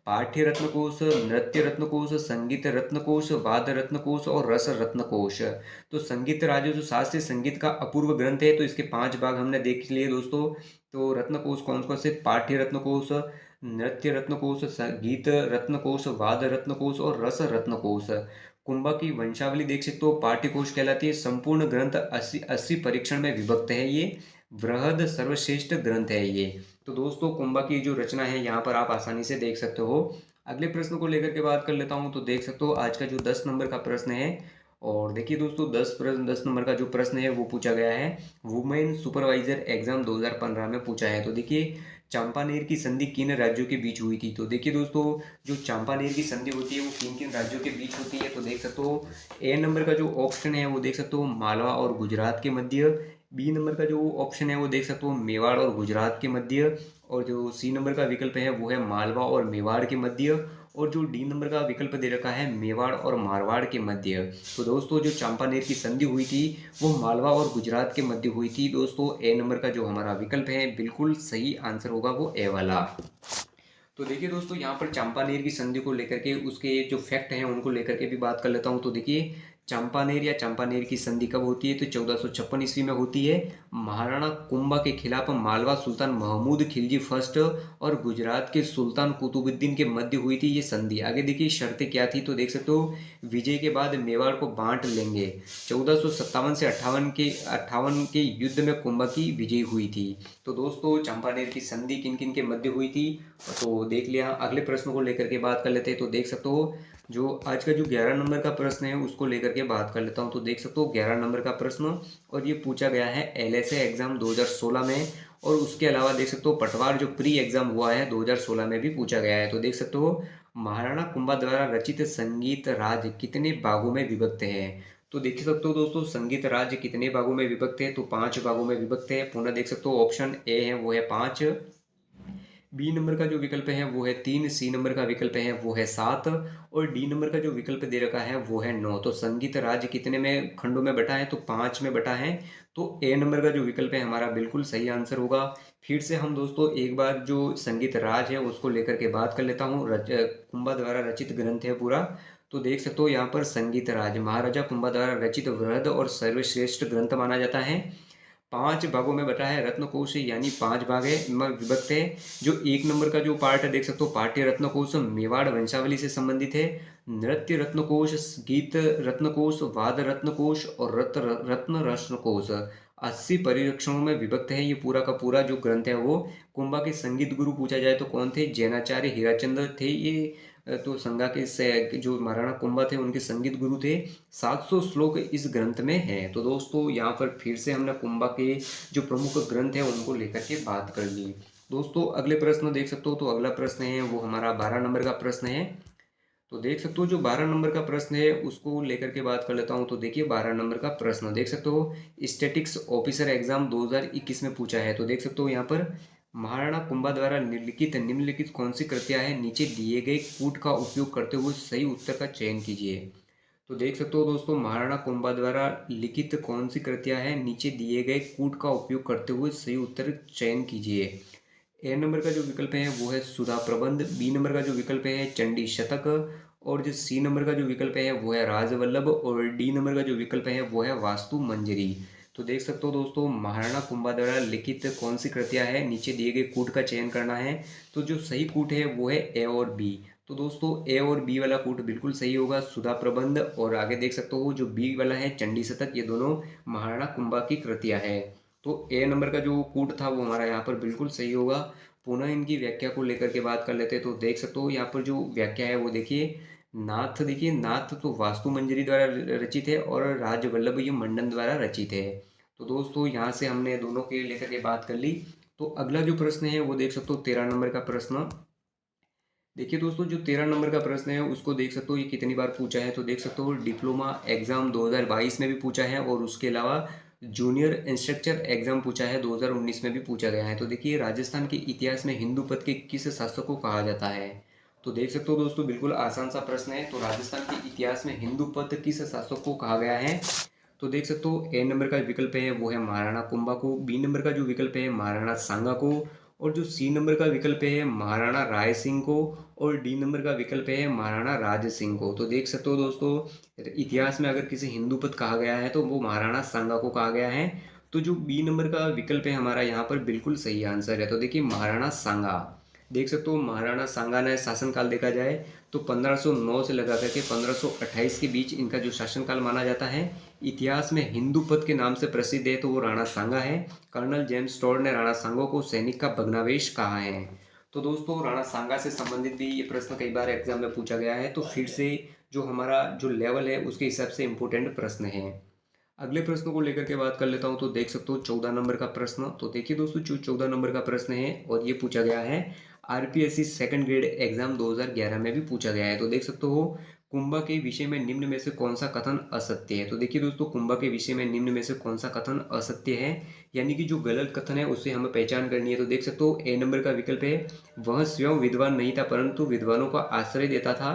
पाठ्य रत्नकोश, नृत्य रत्नकोश, संगीत रत्नकोश, वाद रत्नकोश और रस रत्नकोश। तो संगीत राज जो शास्त्रीय संगीत का अपूर्व ग्रंथ है, तो इसके 5 भाग हमने देख लिए दोस्तों। तो रत्नकोश कौन कौन से? पाठ्य रत्नकोश, नृत्य रत्नकोश, गीत रत्नकोश, वाद रत्नकोश और रस रत्नकोश। कुंभा की वंशावली देख सकते हो, पाठ्यकोश कहलाती है। संपूर्ण ग्रंथ 80 परीक्षण में विभक्त है। ये वृहद सर्वश्रेष्ठ ग्रंथ है ये। तो दोस्तों कुंभा की जो रचना है यहाँ पर आप आसानी से देख सकते हो। अगले प्रश्न को लेकर के बात कर लेता हूँ। तो देख सकते हो आज का जो 10 नंबर का प्रश्न है, और देखिए दोस्तों 10 नंबर का जो प्रश्न है वो पूछा गया है, वुमेन सुपरवाइजर एग्जाम 2015 में पूछा है। तो देखिए, चांपानेर की संधि किन राज्यों के बीच हुई थी? तो देखिए दोस्तों, जो चांपानेर की संधि होती है वो किन किन राज्यों के बीच होती है? तो देख सकते हो ए नंबर का जो ऑप्शन है वो देख सकते हो मालवा और गुजरात के मध्य, बी नंबर का जो ऑप्शन है वो देख सकते हो मेवाड़ और गुजरात के मध्य, और जो सी नंबर का विकल्प है वो है मालवा और मेवाड़ के मध्य, और जो डी नंबर का विकल्प दे रखा है मेवाड़ और मारवाड़ के मध्य। तो दोस्तों जो चांपानेर की संधि हुई थी वो मालवा और गुजरात के मध्य हुई थी। दोस्तों ए नंबर का जो हमारा विकल्प है बिल्कुल सही आंसर होगा वो ए वाला। तो देखिए दोस्तों, यहाँ पर चांपानेर की संधि को लेकर के उसके जो फैक्ट हैं उनको लेकर के भी बात कर लेता हूँ। तो देखिए, चांपानेर या चांपानेर की संधि कब होती है? तो 1456 ईस्वी में होती है। महाराणा कुंभा के खिलाफ मालवा सुल्तान महमूद खिलजी फर्स्ट और गुजरात के सुल्तान कुतुबुद्दीन के मध्य हुई थी ये संधि। आगे देखिए शर्तें क्या थी? तो देख सकते हो, विजय के बाद मेवाड़ को बांट लेंगे। 1457 से 58 के युद्ध में कुंभा की विजय हुई थी। तो दोस्तों चांपानेर की संधि किन किन के मध्य हुई थी तो देख लिया। अगले प्रश्न को लेकर के बात कर लेते हैं। तो देख सकते हो, जो आज का जो 11 नंबर का प्रश्न है उसको लेकर के बात कर लेता हूँ। तो देख सकते हो 11 नंबर का प्रश्न, और ये पूछा गया है LSA एग्जाम 2016 में, और उसके अलावा देख सकते हो पटवार जो प्री एग्जाम हुआ है 2016 में भी पूछा गया है। तो देख सकते हो महाराणा कुंभा द्वारा रचित संगीत राज कितने भागों में विभक्त है। तो देख सकते हो दोस्तों संगीत राज्य कितने भागों में विभक्त है, तो 5 भागों में विभक्त है। पुनः देख सकते हो ऑप्शन ए है वो है 5, बी नंबर का जो विकल्प है वो है 3, सी नंबर का विकल्प है वो है 7 और डी नंबर का जो विकल्प दे रखा है वो है 9। तो संगीत राज्य कितने में खंडों में बटा है, तो 5 में बटा है। तो ए नंबर का जो विकल्प है हमारा बिल्कुल सही आंसर होगा। फिर से हम दोस्तों एक बार जो संगीत राज है उसको लेकर के बात कर लेता हूँ। कुंभा द्वारा रचित ग्रंथ है पूरा। तो देख सकते हो यहाँ पर संगीत राज महाराजा कुंभा द्वारा रचित वृहद और सर्वश्रेष्ठ ग्रंथ माना जाता है। 5 भागों में बटा है, रत्नकोश यानी 5 भाग है में विभक्त है। जो 1 नंबर का जो पार्ट है देख सकते हो पाठ्य रत्नकोश मेवाड़ वंशावली से संबंधित है। नृत्य रत्नकोश, गीत रत्नकोश, वाद रत्नकोश और रत्न रत्नकोश 80 परिरक्षणों में विभक्त है। ये पूरा का पूरा जो ग्रंथ है वो कुंभा के संगीत गुरु पूछा जाए तो कौन थे, जैनाचार्य हीराचंद्र थे ये। तो संगा के जो महाराणा कुंभा थे उनके संगीत गुरु थे। 700 श्लोक इस ग्रंथ में है। तो दोस्तों यहाँ पर फिर से हमने कुंभा के जो प्रमुख ग्रंथ है उनको लेकर के बात कर ली। दोस्तों अगले प्रश्न देख सकते हो, तो अगला प्रश्न है वो हमारा 12 नंबर का प्रश्न है। तो देख सकते हो जो 12 नंबर का प्रश्न है उसको लेकर के बात कर लेता हूँ। तो देखिए 12 नंबर का प्रश्न देख सकते हो स्टैटिक्स ऑफिसर एग्जाम 2021 में पूछा है। तो देख सकते हो यहाँ पर महाराणा कुंभा द्वारा निम्नलिखित कौन सी कृतियां है, नीचे दिए गए कूट का उपयोग करते हुए सही उत्तर का चयन कीजिए। तो देख सकते हो दोस्तों महाराणा कुंभा द्वारा लिखित कौन सी कृतियां हैं, नीचे दिए गए कूट का उपयोग करते हुए सही उत्तर चयन कीजिए। ए नंबर का जो विकल्प है वो है सुधा प्रबंध, बी नंबर का जो विकल्प है चंडी शतक और जो सी नंबर का जो विकल्प है वो है राजवल्लभ और डी नंबर का जो विकल्प है वो है वास्तु मंजरी। तो देख सकते हो दोस्तों महाराणा कुंभा द्वारा लिखित कौन सी कृतियां है, नीचे दिए गए कूट का चयन करना है। तो जो सही कूट है वो है ए और बी। तो दोस्तों ए और बी वाला कूट बिल्कुल सही होगा, सुधा प्रबंध और आगे देख सकते हो जो बी वाला है चंडी शतक, ये दोनों महाराणा कुंभा की कृतियां है। तो ए नंबर का जो कूट था वो हमारा यहाँ पर बिल्कुल सही होगा। पुनः इनकी व्याख्या को लेकर के बात कर लेते हैं। तो देख सकते हो यहाँ पर जो व्याख्या है वो देखिए नाथ, देखिए नाथ तो वास्तु मंजरी द्वारा रचित है और राजवल्लभ ये मंडन द्वारा रचित है। तो दोस्तों यहाँ से हमने दोनों के लेकर के बात कर ली। तो अगला जो प्रश्न है वो देख सकते हो 13 नंबर का प्रश्न। देखिए दोस्तों जो 13 नंबर का प्रश्न है उसको देख सकते हो ये कितनी बार पूछा है। तो देख सकते हो डिप्लोमा एग्जाम 2022 में भी पूछा है और उसके अलावा जूनियर इंस्ट्रक्टर एग्जाम पूछा है 2019 में भी पूछा गया है। तो देखिए राजस्थान के इतिहास में हिंदू पद के किस शासक को कहा जाता है। तो देख सकते हो दोस्तों बिल्कुल आसान सा प्रश्न है। तो राजस्थान के इतिहास में हिंदू पद किस शासक को कहा गया है। तो देख सकते हो ए नंबर का विकल्प है वो है महाराणा कुंभा को, बी नंबर का जो विकल्प है महाराणा सांगा को और जो सी नंबर का विकल्प है महाराणा राय सिंह को और डी नंबर का विकल्प है महाराणा राज सिंह को। तो देख सकते हो दोस्तों इतिहास में अगर किसी हिंदू पद कहा गया है तो वो महाराणा सांगा को कहा गया है। तो जो बी नंबर का विकल्प है हमारा यहाँ पर बिल्कुल सही आंसर है। तो देखिए महाराणा सांगा, देख सकते हो महाराणा सांगा ने शासनकाल देखा जाए तो 1509 से लगा करके 1528 के बीच इनका जो शासनकाल माना जाता है। इतिहास में हिंदू पद के नाम से प्रसिद्ध है तो वो राणा सांगा है। कर्नल जेम्स टॉड ने राणा सांगा को सैनिक का भग्नावेश कहा है। तो दोस्तों राणा सांगा से संबंधित भी ये प्रश्न कई बार एग्जाम में पूछा गया है। तो फिर से जो हमारा जो लेवल है उसके हिसाब से इम्पोर्टेंट प्रश्न है। अगले प्रश्न को लेकर के बात कर लेता हूं। तो देख सकते हो 14 नंबर का प्रश्न। तो देखिए दोस्तों जो 14 नंबर का प्रश्न है और ये पूछा गया है आरपीएससी सेकंड ग्रेड एग्जाम 2011 में भी पूछा गया है। तो देख सकते हो कुंभा के विषय में निम्न में से कौन सा कथन असत्य है। तो देखिए दोस्तों कुंभा के विषय में निम्न में से कौन सा कथन असत्य है, यानी कि जो गलत कथन है उसे हमें पहचान करनी है। तो देख सकते हो ए नंबर का विकल्प है वह स्वयं विद्वान नहीं था परंतु विद्वानों का आश्रय देता था।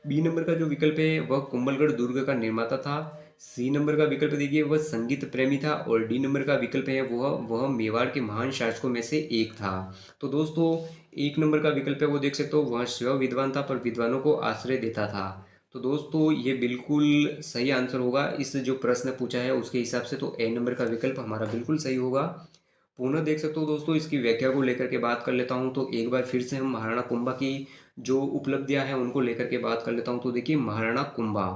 बी नंबर का जो विकल्प है वह कुंभलगढ़ दुर्ग का निर्माता था। सी नंबर का विकल्प देखिए वह संगीत प्रेमी था और डी नंबर का विकल्प है वह मेवाड़ के महान शासकों में से एक था। तो दोस्तों 1 नंबर का विकल्प है वो देख सकते हो वह स्वयं विद्वान था पर विद्वानों को आश्रय देता था। तो दोस्तों ये बिल्कुल सही आंसर होगा इस जो प्रश्न पूछा है उसके हिसाब से। तो ए नंबर का विकल्प हमारा बिल्कुल सही होगा। पुनः देख सकते हो दोस्तों इसकी व्याख्या को लेकर के बात कर लेता हूँ। तो एक बार फिर से हम महाराणा कुंभा की जो उपलब्धियां हैं उनको लेकर के बात कर लेता हूँ। तो देखिए महाराणा कुंभा,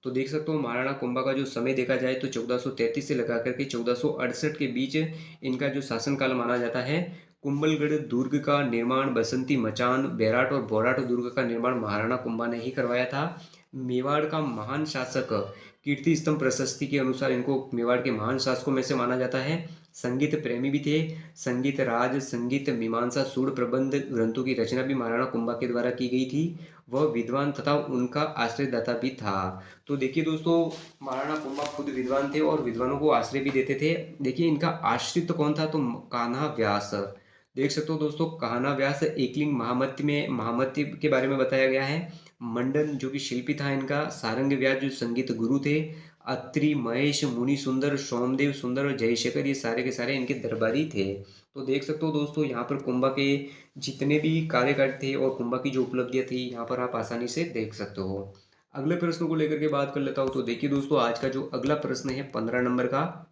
तो देख सकते हो महाराणा कुंभा का जो समय देखा जाए तो 1433 से लगा करके 1468 के बीच इनका जो शासनकाल माना जाता है। कुंभलगढ़ दुर्ग का निर्माण, बसंती मचान, बैराट और बोराट दुर्ग का निर्माण महाराणा कुंभा ने ही करवाया था। मेवाड़ का महान शासक कीर्ति स्तंभ प्रशस्ति के अनुसार इनको मेवाड़ के महान शासकों में से माना जाता है। संगीत प्रेमी भी थे। संगीत राज, संगीत मीमांसा, सूड प्रबंध ग्रंथों की रचना भी महाराणा कुंभा के द्वारा की गई थी। वह विद्वान तथा उनका आश्रयदाता भी था। तो देखिए दोस्तों, महाराणा कुंभा खुद विद्वान थे और विद्वानों को आश्रय भी देते थे। देखिए इनका आश्रित कौन था, तो कान्हा व्यास। देख सकते हो दोस्तों, कान्हा व्यास एकलिंग महामती में महामती के बारे में बताया गया है। मंडन जो कि शिल्पी था इनका। सारंग व्यास जो संगीत गुरु थे। अत्रि, महेश, मुनि सुंदर, सोमदेव सुंदर और जयशेखर ये सारे के सारे इनके दरबारी थे। तो देख सकते हो दोस्तों, यहाँ पर कुंभा के जितने भी कार्यकाल थे और कुंभा की जो उपलब्धियां थी यहाँ पर आप आसानी से देख सकते हो। अगले प्रश्न को लेकर के बात कर लेता हूँ। तो देखिए दोस्तों, आज का जो अगला प्रश्न है 15 नंबर का।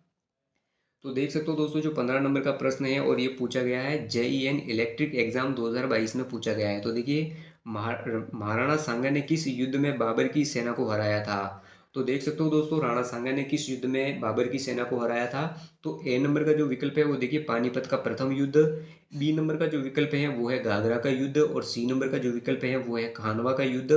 तो देख सकते हो दोस्तों, जो 15 नंबर का प्रश्न है और ये पूछा गया है JEN इलेक्ट्रिक एग्जाम 2022 में पूछा गया है। तो देखिए, महाराणा सांगा ने किस युद्ध में बाबर की सेना को हराया था। तो देख सकते हो दोस्तों, राणा सांगा ने किस युद्ध में बाबर की सेना को हराया था। तो ए नंबर का जो विकल्प है वो देखिए पानीपत का प्रथम युद्ध। बी नंबर का जो विकल्प है वो है घाघरा का युद्ध। और सी नंबर का जो विकल्प है वो है खानवा का युद्ध।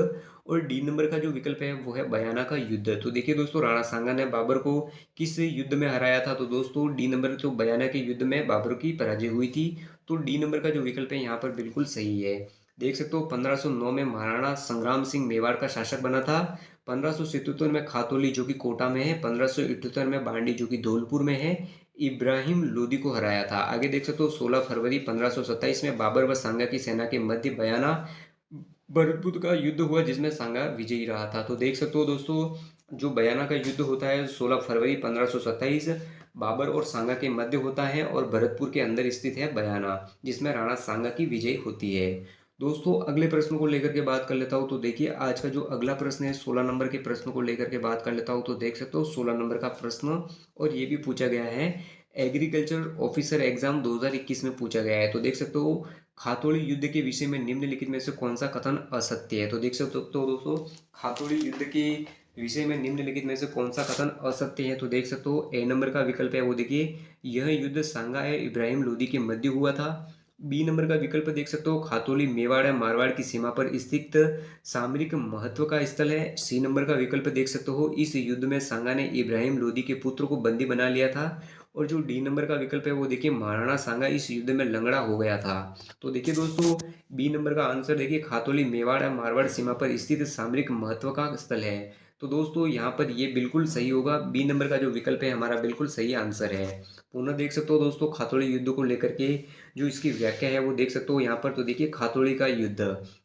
और डी नंबर का जो विकल्प है वो है बयाना का युद्ध। तो देखिए दोस्तों, राणा सांगा ने बाबर को किस युद्ध में हराया था। तो दोस्तों डी नंबर, तो बयाना के युद्ध में बाबर की पराजय हुई थी। तो डी नंबर का जो विकल्प है यहाँ पर बिल्कुल सही है। देख सकते हो, 1509 में महाराणा संग्राम सिंह मेवाड़ का शासक बना था। 1577 में खातौली जो कि कोटा में है। 1578 में बांडी जो कि धौलपुर में है, इब्राहिम लोदी को हराया था। आगे देख सकते हो, 16 फरवरी 1527 में बाबर व सांगा की सेना के मध्य बयाना भरतपुर का युद्ध हुआ, जिसमें सांगा विजयी रहा था। तो देख सकते हो दोस्तों, जो बयाना का युद्ध होता है 16 फरवरी 1527 बाबर और सांगा के मध्य होता है और भरतपुर के अंदर स्थित है बयाना, जिसमें राणा सांगा की विजय होती है। दोस्तों अगले प्रश्न को लेकर के बात कर लेता हूँ। तो देखिए, आज का जो अगला प्रश्न है 16 नंबर के प्रश्न को लेकर के बात कर लेता हूँ। तो देख सकते हो 16 नंबर का प्रश्न, और ये भी पूछा गया है एग्रीकल्चर ऑफिसर एग्जाम 2021 में पूछा गया है। तो देख सकते हो, खातौली युद्ध के विषय में निम्नलिखित में से कौन सा कथन असत्य है। तो देख सकते हो तो दोस्तों, खातौली युद्ध के विषय में निम्नलिखित में से कौन सा कथन असत्य है। तो देख सकते हो, ए नंबर का विकल्प है वो देखिए, यह युद्ध सांगा है इब्राहिम लोदी के मध्य हुआ था। बी नंबर का विकल्प देख सकते हो, खातौली मेवाड़ या मारवाड़ की सीमा पर स्थित सामरिक महत्व का स्थल है। सी नंबर का विकल्प देख सकते हो, इस युद्ध में सांगा ने इब्राहिम लोदी के पुत्र को बंदी बना लिया था। और जो डी नंबर का विकल्प है वो देखिए, महाराणा सांगा इस युद्ध में लंगड़ा हो गया था। तो देखिए दोस्तों, बी नंबर का आंसर देखिए, खातौली मेवाड़ या मारवाड़ सीमा पर स्थित सामरिक महत्व का स्थल है। तो दोस्तों यहाँ पर ये बिल्कुल सही होगा। बी नंबर का जो विकल्प है हमारा बिल्कुल सही आंसर है। पुनः देख सकते हो दोस्तों, खातौली युद्ध को लेकर के जो इसकी व्याख्या है वो देख सकते हो यहाँ पर। तो देखिए, खातौली का युद्ध,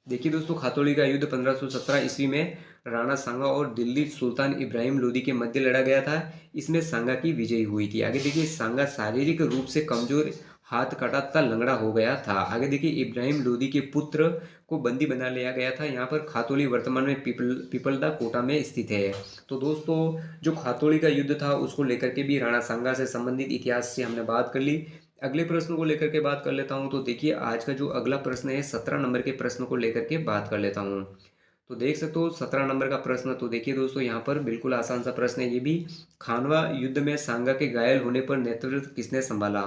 देखिए दोस्तों, खातौली का युद्ध 1517 ईस्वी में राणा सांगा और दिल्ली सुल्तान इब्राहिम लोदी के मध्य लड़ा गया था। इसमें सांगा की विजय हुई थी। आगे देखिए, सांगा शारीरिक रूप से कमजोर, हाथ कटा तथा लंगड़ा हो गया था। आगे देखिए, इब्राहिम लोदी के पुत्र को बंदी बना लिया गया था। यहाँ पर खातौली वर्तमान में पिपलदा कोटा में स्थित है। तो दोस्तों, जो खातौली का युद्ध था उसको लेकर के भी राणा सांगा से संबंधित इतिहास से हमने बात कर ली। अगले प्रश्न को लेकर के बात कर लेता हूँ। तो देखिए, आज का जो अगला प्रश्न है 17 नंबर के प्रश्न को लेकर के बात कर लेता हूँ। तो देख सकते हो 17 नंबर का प्रश्न। तो देखिए दोस्तों, यहाँ पर बिल्कुल आसान सा प्रश्न है ये भी। खानवा युद्ध में सांगा के घायल होने पर नेतृत्व किसने संभाला।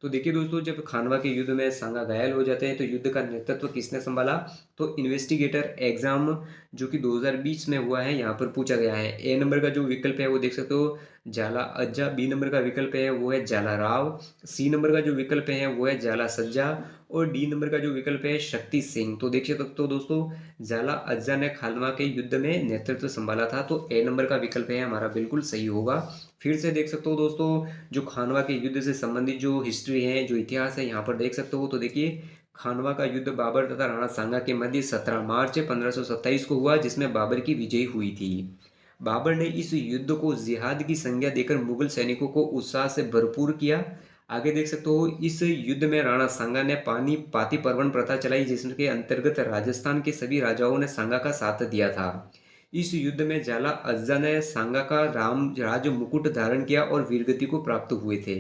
तो देखिए दोस्तों, जब खानवा के युद्ध में सांगा घायल हो जाते हैं तो युद्ध का नेतृत्व किसने संभाला। तो इन्वेस्टिगेटर एग्जाम जो कि 2020 में हुआ है यहाँ पर पूछा गया है। ए नंबर का जो विकल्प है वो देख सकते हो, जाला अज्जा। बी नंबर का विकल्प है वो है जाला राव। सी नंबर का जो विकल्प है वो है जाला सज्जा। और डी नंबर का जो विकल्प है शक्ति सिंह। तो देखिए तो दोस्तों, जाला अज्जा ने खानवा के युद्ध में नेतृत्व संभाला था। तो ए नंबर का विकल्प है हमारा बिल्कुल सही होगा। फिर से देख सकते हो दोस्तों, जो खानवा के युद्ध से संबंधित जो हिस्ट्री है, जो इतिहास है यहाँ पर देख सकते हो। तो देखिए, खानवा का युद्ध बाबर तथा राणा सांगा के मध्य 17 मार्च 1527 को हुआ, जिसमें बाबर की विजय हुई थी। बाबर ने इस युद्ध को जिहाद की संज्ञा देकर मुगल सैनिकों को उत्साह से भरपूर किया। आगे देख सकते हो, इस युद्ध में राणा सांगा ने पाती पर्वन प्रथा चलाई, जिसके अंतर्गत राजस्थान के सभी राजाओं ने सांगा का साथ दिया था। इस युद्ध में जाला अज्जा ने सांगा का राज मुकुट धारण किया और वीरगति को प्राप्त हुए थे।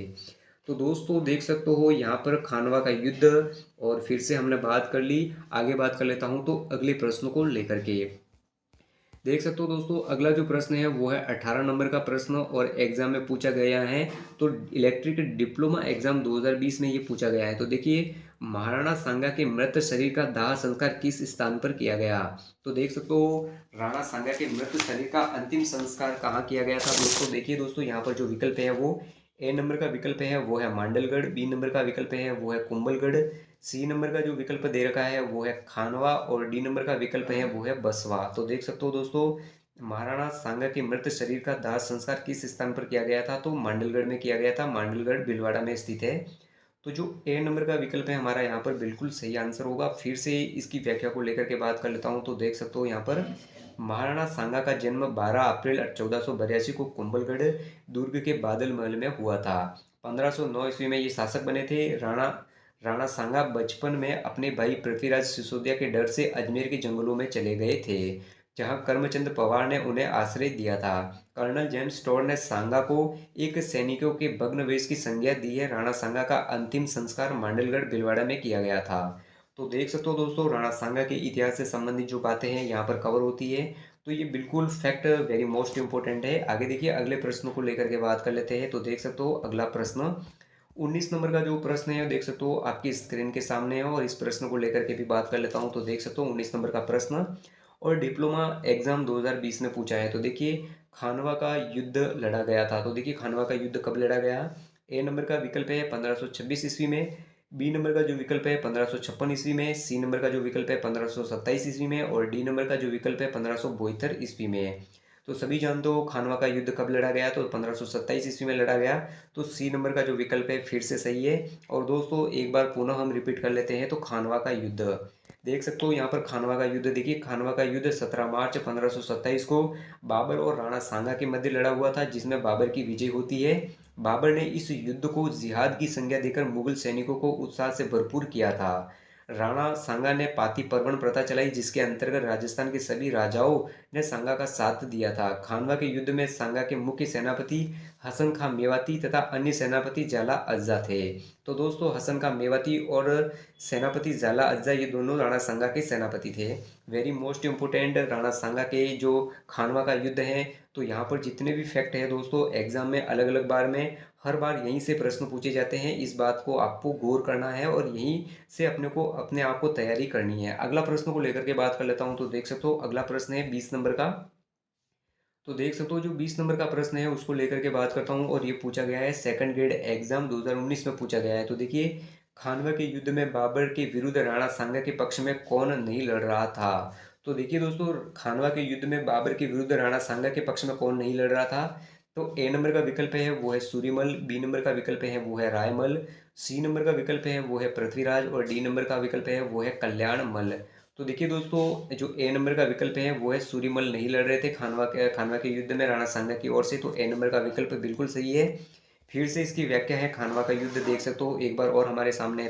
तो दोस्तों देख सकते हो यहाँ पर खानवा का युद्ध, और फिर से हमने बात कर ली। आगे बात कर लेता हूँ तो अगले प्रश्न को लेकर के। देख सकते हो दोस्तों, अगला जो प्रश्न है वो है 18 नंबर का प्रश्न और एग्जाम में पूछा गया है। तो इलेक्ट्रिक डिप्लोमा एग्जाम 2020 में ये पूछा गया है। तो देखिए, महाराणा सांगा के मृत शरीर का दाह संस्कार किस स्थान पर किया गया? तो देख सकते हो राणा सांगा के मृत शरीर का अंतिम संस्कार कहाँ किया गया था दोस्तों? देखिए दोस्तों, यहाँ पर जो विकल्प है वो ए नंबर का विकल्प है वो है मांडलगढ़, बी नंबर का विकल्प है वो है कुंभलगढ़, सी नंबर का जो विकल्प दे रखा है वो है खानवा और डी नंबर का विकल्प है वो है बसवा। तो देख सकते हो दोस्तों, महाराणा सांगा के मृत शरीर का दाह संस्कार किस स्थान पर किया गया था? तो मांडलगढ़ में किया गया था। मांडलगढ़ भीलवाड़ा में स्थित है। तो जो ए नंबर का विकल्प है हमारा यहाँ पर बिल्कुल सही आंसर होगा। फिर से इसकी व्याख्या को लेकर के बात कर लेता हूँ। तो देख सकते हो यहाँ पर महाराणा सांगा का जन्म 12 अप्रैल 1482 को कुंभलगढ़ दुर्ग के बादल महल में हुआ था। 1509 ईस्वी में ये शासक बने थे। राणा राणा सांगा बचपन में अपने भाई पृथ्वीराज सिसोदिया के डर से अजमेर के जंगलों में चले गए थे, जहां करमचंद पवार ने उन्हें आश्रय दिया था। कर्नल जेम्स टॉड ने सांगा को एक सैनिकों के भग्नवेश की संज्ञा दी है। राणा सांगा का अंतिम संस्कार मांडलगढ़ भीलवाड़ा में किया गया था। तो देख सकते हो दोस्तों, राणा सांगा के इतिहास से संबंधित जो बातें हैं यहाँ पर कवर होती है। तो ये बिल्कुल फैक्ट वेरी मोस्ट इंपॉर्टेंट है। आगे देखिए अगले प्रश्न को लेकर के बात कर लेते हैं। तो देख सकते हो अगला प्रश्न 19 नंबर का जो प्रश्न है देख सकते हो आपकी स्क्रीन के सामने है, और इस प्रश्न को लेकर के भी बात कर लेता हूँ। तो देख सकते हो 19 नंबर का प्रश्न और डिप्लोमा एग्जाम 2020 में पूछा है। तो देखिए खानवा का युद्ध लड़ा गया था। तो देखिए खानवा का युद्ध कब लड़ा गया? ए नंबर का विकल्प है 1526 ईस्वी में, बी नंबर का जो विकल्प है 1556 ईस्वी में, सी नंबर का जो विकल्प है 1527 ईस्वी में और डी नंबर का जो विकल्प है 1572 ईस्वी में। तो सभी जानते हो खानवा का युद्ध कब लड़ा गया? तो 1527 ईस्वी में लड़ा गया। तो सी नंबर का जो विकल्प है फिर से सही है। और दोस्तों एक बार पुनः हम रिपीट कर लेते हैं। तो खानवा का युद्ध देख सकते हो यहाँ पर खानवा का युद्ध देखिए, खानवा का युद्ध 17 मार्च 1527 को बाबर और राणा सांगा के मध्य लड़ा हुआ था, जिसमें बाबर की विजय होती है। बाबर ने इस युद्ध को जिहाद की संज्ञा देकर मुगल सैनिकों को उत्साह से भरपूर किया था। राणा सांगा ने पाती परवन प्रथा चलाई, जिसके अंतर्गत राजस्थान के सभी राजाओं ने सांगा का साथ दिया था। खानवा के युद्ध में सांगा के मुख्य सेनापति हसन खां मेवाती तथा अन्य सेनापति जाला अज्जा थे। तो दोस्तों हसन खां मेवाती और सेनापति जाला अज्जा ये दोनों राणा सांगा के सेनापति थे। वेरी मोस्ट इंपोर्टेंट राणा सांगा के जो खानवा का युद्ध है। तो यहाँ पर जितने भी फैक्ट है दोस्तों एग्जाम में अलग अलग बार में हर बार यहीं से प्रश्न पूछे जाते हैं। इस बात को आपको गौर करना है और यहीं से अपने आप को तैयारी करनी है। अगला प्रश्न को लेकर के बात कर लेता हूँ। तो देख सकते हो अगला प्रश्न है 20 नंबर का। तो देख सकते हो जो 20 नंबर का प्रश्न है उसको लेकर के बात करता हूँ, और ये पूछा गया है सेकंड ग्रेड एग्जाम 2019 में पूछा गया है। तो देखिए खानवा के युद्ध में बाबर के विरुद्ध राणा सांगा के पक्ष में कौन नहीं लड़ रहा था? तो देखिए दोस्तों खानवा के युद्ध में बाबर के विरुद्ध राणा सांगा के पक्ष में कौन नहीं लड़ रहा था? तो ए नंबर का विकल्प है वो है सूरीमल, बी नंबर का विकल्प है वो है रायमल, सी नंबर का विकल्प है वो है पृथ्वीराज और डी नंबर का विकल्प है वो है कल्याणमल। तो देखिए दोस्तों जो ए नंबर का विकल्प है वो है सूरीमल नहीं लड़ रहे थे खानवा के युद्ध में राणा सांगा की ओर से। तो ए नंबर का विकल्प बिल्कुल सही है। फिर से इसकी व्याख्या है खानवा का युद्ध देख सकते हो एक बार और हमारे सामने है।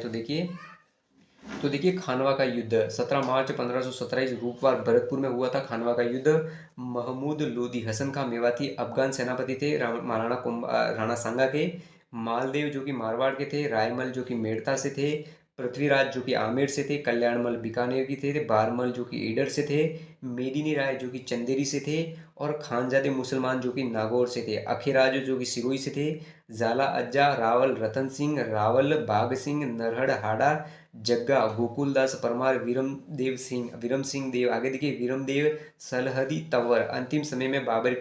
तो देखिए खानवा का युद्ध 17 मार्च 1517 रूपवार भरतपुर में हुआ था। खानवा का युद्ध महमूद लोदी हसन खां मेवाती अफगान सेनापति थे राणा सांगा के, मालदेव जो कि मारवाड़ के थे, रायमल जो कि मेड़ता से थे, पृथ्वीराज जो कि आमेर से थे, कल्याणमल बीकानेर की थे, बारमल जो कि ईडर से थे, मेदिनी राय जो कि चंदेरी से थे और खानजादे मुसलमान जो कि नागौर से थे, अखीराज जो कि सिरोही से थे, जाला अज्जा रावल रतन सिंह रावल बाघ सिंह नरहड़ हाड़ा जग्गा गोकुलदास परमार विरम सिंह देव, आगे देखिए विरम देव सलहदी तंवर अंतिम समय में बाबर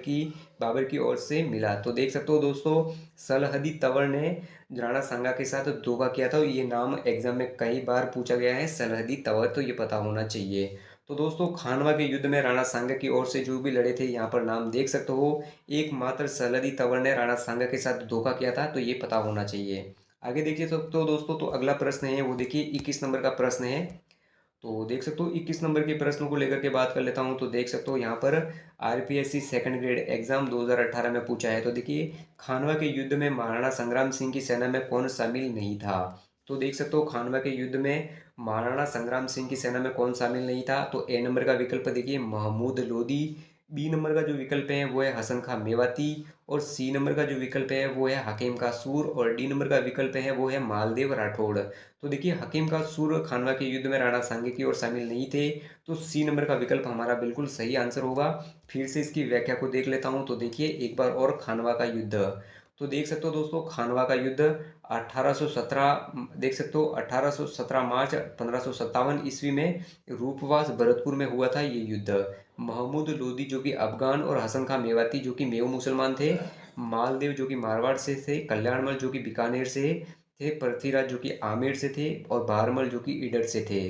की ओर से मिला। तो देख सकते हो दोस्तों सलहदी तंवर ने राणा सांगा के साथ धोखा किया था। ये नाम एग्जाम में कई बार पूछा गया है सलहदी तंवर, तो ये पता होना चाहिए। तो दोस्तों खानवा के युद्ध में राणा सांगा की ओर से जो भी लड़े थे यहाँ पर नाम देख सकते हो। एकमात्र सलहदी तंवर ने राणा सांगा के साथ धोखा किया था, तो ये पता होना चाहिए। आगे देखिए तो दोस्तों तो अगला प्रश्न है वो देखिए 21 नंबर का प्रश्न है। तो देख सकते हो 21 नंबर के प्रश्न को लेकर के बात कर लेता हूँ। तो देख सकते हो यहाँ पर आरपीएससी सेकंड ग्रेड एग्जाम 2018 में पूछा है। तो देखिए खानवा के युद्ध में महाराणा संग्राम सिंह की सेना में कौन शामिल नहीं था? तो देख सकते हो खानवा के युद्ध में महाराणा संग्राम सिंह की सेना में कौन शामिल नहीं था? तो ए नंबर का विकल्प देखिए महमूद लोदी, बी नंबर का जो विकल्प है वो है हसन खां मेवाती और सी नंबर का जो विकल्प है वो है हकीम का सूर और डी नंबर का विकल्प है वो है मालदेव राठौड़। तो देखिए हकीम का सूर खानवा के युद्ध में राणा सांगे की ओर शामिल नहीं थे। तो सी नंबर का विकल्प हमारा बिल्कुल सही आंसर होगा। फिर से इसकी व्याख्या को देख लेता हूँ। तो देखिए एक बार और खानवा का युद्ध तो देख सकते हो दोस्तों खानवा का युद्ध 1817, देख सकते हो 1817 मार्च 1557 ईस्वी में रूपवास भरतपुर में हुआ था ये युद्ध। महमूद लोदी जो कि अफगान और हसन खां मेवाती जो कि मेव मुसलमान थे, मालदेव जो कि मारवाड़ से थे, कल्याणमल जो कि बीकानेर से थे, पृथ्वीराज जो कि आमेर से थे और बहारमल जो कि ईडर से थे।